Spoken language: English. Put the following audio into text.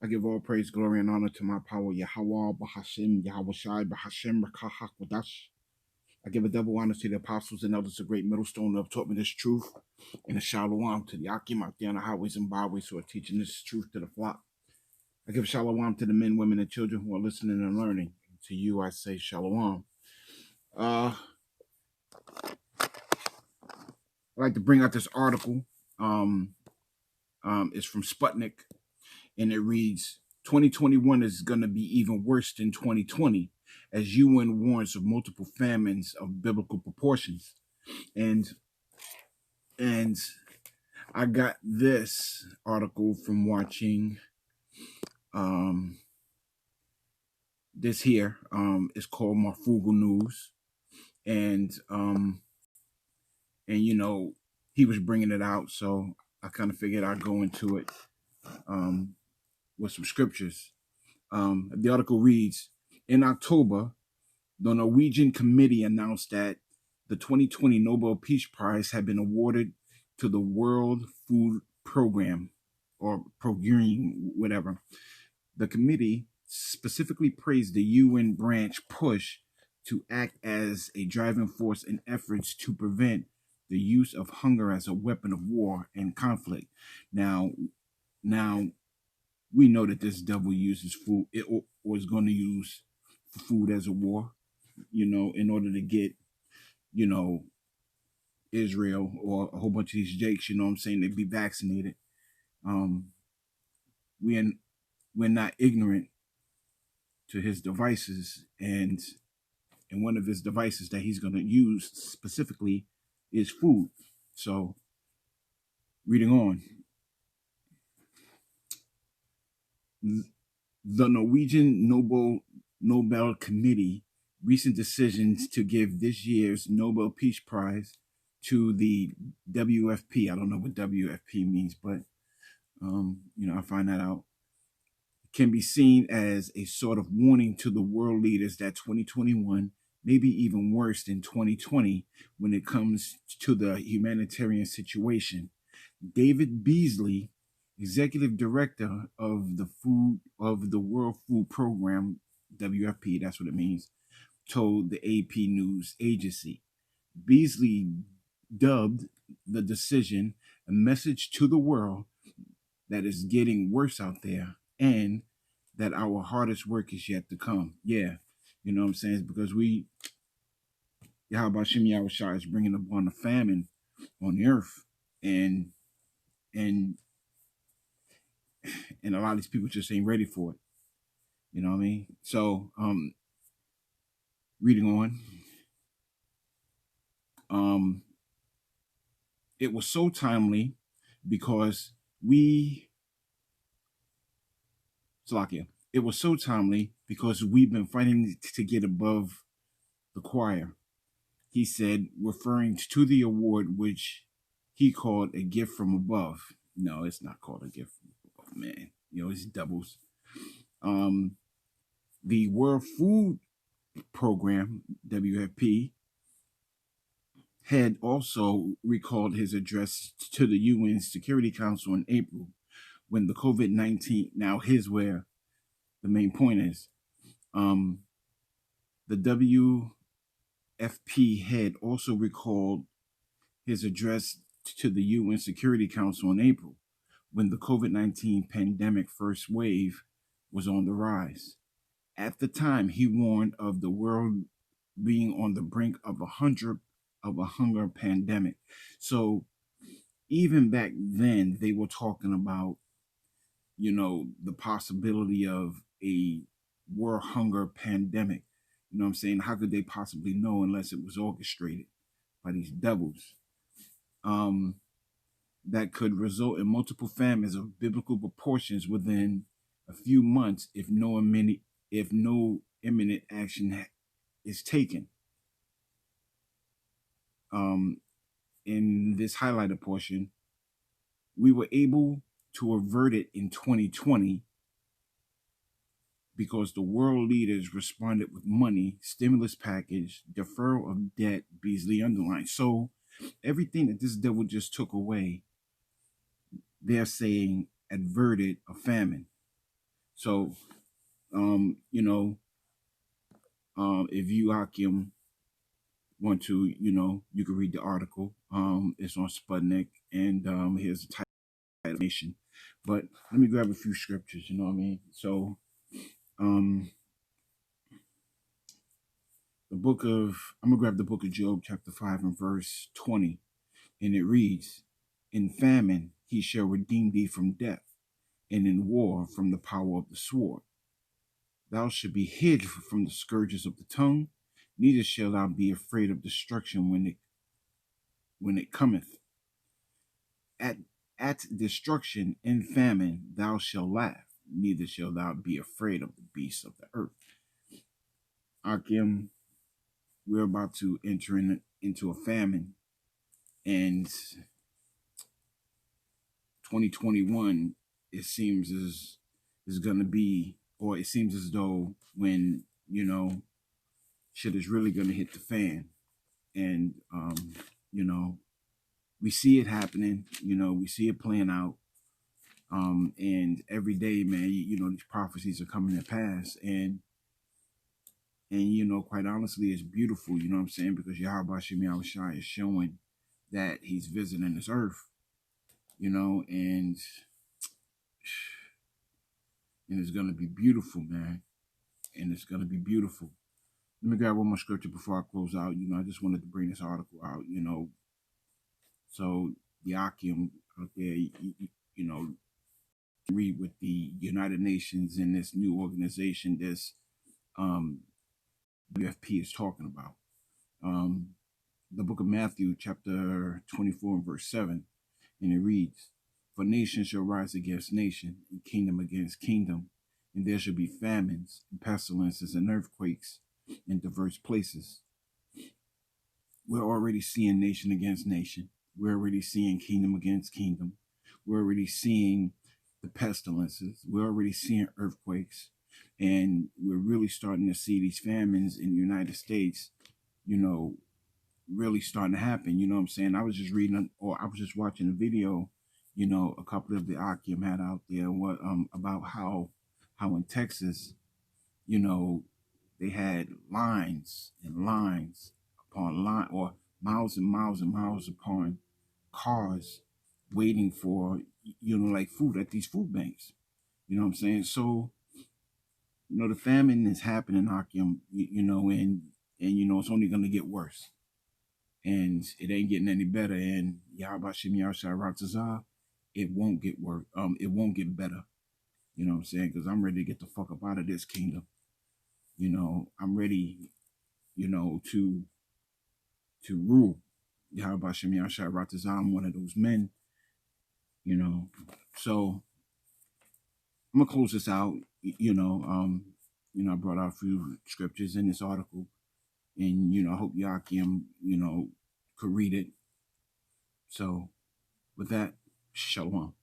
I give all praise, glory, and honor to my power, Yahweh, Bahashim, Yahweh Shai, Bahashim, Rakahak, Wadash. I give a double honor to the apostles and elders of Great Millstone who have taught me this truth, and a shalom to the Akim out there on the highways and byways who are teaching this truth to the flock. I give shalom to the men, women, and children who are listening and learning. To you, I say shalom. I'd like to bring out this article. It's from Sputnik, and it reads, 2021 is going to be even worse than 2020, as UN warns of multiple famines of biblical proportions. And I got this article from watching this here. It's called My Frugal News, and you know, he was bringing it out, so I kind of figured I'd go into it with some scriptures. The article reads, in October, the Norwegian committee announced that the 2020 Nobel Peace Prize had been awarded to the World Food Program, or Program, whatever. The committee specifically praised the UN branch push to act as a driving force in efforts to prevent the use of hunger as a weapon of war and conflict. Now, we know that this devil uses food, it was going to use food as a war, you know, in order to get, you know, Israel or a whole bunch of these jakes, you know what I'm saying, they'd be vaccinated. We're not ignorant to his devices, and one of his devices that he's going to use specifically is food. So, reading on. The Norwegian Nobel Committee recent decisions to give this year's Nobel Peace Prize to the WFP. I don't know what WFP means, but you know, I find that out. Can be seen as a sort of warning to the world leaders that 2021 may be even worse than 2020 when it comes to the humanitarian situation. David Beasley, executive director of the World Food Program, WFP, that's what it means, told the AP News Agency. Beasley dubbed the decision a message to the world that is getting worse out there and that our hardest work is yet to come. Yeah, you know what I'm saying? It's because Yahweh Shem Yahweh Shai is bringing upon a famine on the earth, and a lot of these people just ain't ready for it. You know what I mean? So, reading on, it was so timely because it was so timely because we've been fighting to get above the choir, he said, referring to the award, which he called a gift from above. No, it's not called a gift from above, man. You know, it's doubles. The World Food Program, WFP, had also recalled his address to the UN Security Council in April when the COVID-19, now here's where the main point is. The WFP had also recalled his address to the UN Security Council in April when the COVID-19 pandemic first wave was on the rise. At the time, he warned of the world being on the brink of a hunger pandemic. So even back then, they were talking about, you know, the possibility of a world hunger pandemic. You know what I'm saying? How could they possibly know unless it was orchestrated by these devils? That could result in multiple famines of biblical proportions within a few months if no imminent action is taken. In this highlighted portion, we were able to avert it in 2020 because the world leaders responded with money, stimulus package, deferral of debt, Beasley underlined. So everything that this devil just took away, they're saying averted a famine. So, you know, if you Akim want to, you can read the article. It's on Sputnik, and here's the title nation. But let me grab a few scriptures. You know what I mean? So, um, I'm gonna grab the book of Job, chapter 5 and verse 20, and it reads, "In famine he shall redeem thee from death, and in war from the power of the sword. Thou shalt be hid from the scourges of the tongue, neither shalt thou be afraid of destruction when it cometh. At destruction and famine thou shalt laugh, neither shalt thou be afraid of the beasts of the earth." Akim, we're about to enter into a famine, and 2021, it seems is gonna be, or it seems as though when shit is really gonna hit the fan, and we see it happening. We see it playing out. And every day, man, these prophecies are coming to pass, and quite honestly, it's beautiful. You know what I'm saying? Because Yahweh Shem Yahushua is showing that He's visiting this earth. And it's gonna be beautiful, man. And it's gonna be beautiful. Let me grab one more scripture before I close out. I just wanted to bring this article out. So the Akim out there, read with the United Nations and this new organization, this WFP is talking about. The book of Matthew, chapter 24 and verse 7, and it reads, "For nation shall rise against nation, and kingdom against kingdom, and there shall be famines, and pestilences, and earthquakes in diverse places." We're already seeing nation against nation. We're already seeing kingdom against kingdom. We're already seeing the pestilences. We're already seeing earthquakes. And we're really starting to see these famines in the United States, really starting to happen. You know what I'm saying? I was just reading, or I was just watching a video, a couple of the Akim had out there, about how in Texas, they had lines and lines upon line, or miles and miles and miles upon cars waiting for, like food at these food banks. You know what I'm saying? So, the famine is happening, Akim, and it's only going to get worse. And it ain't getting any better. And Yahweh Shem Yahushua Ratazah, it won't get worse. It won't get better. You know what I'm saying? Because I'm ready to get the fuck up out of this kingdom. I'm ready, to rule. Yahweh Shem Yahushua Ratazah, I'm one of those men. So I'm gonna close this out. I brought out a few scriptures in this article, and I hope Yakim, could read it. So with that, shalom.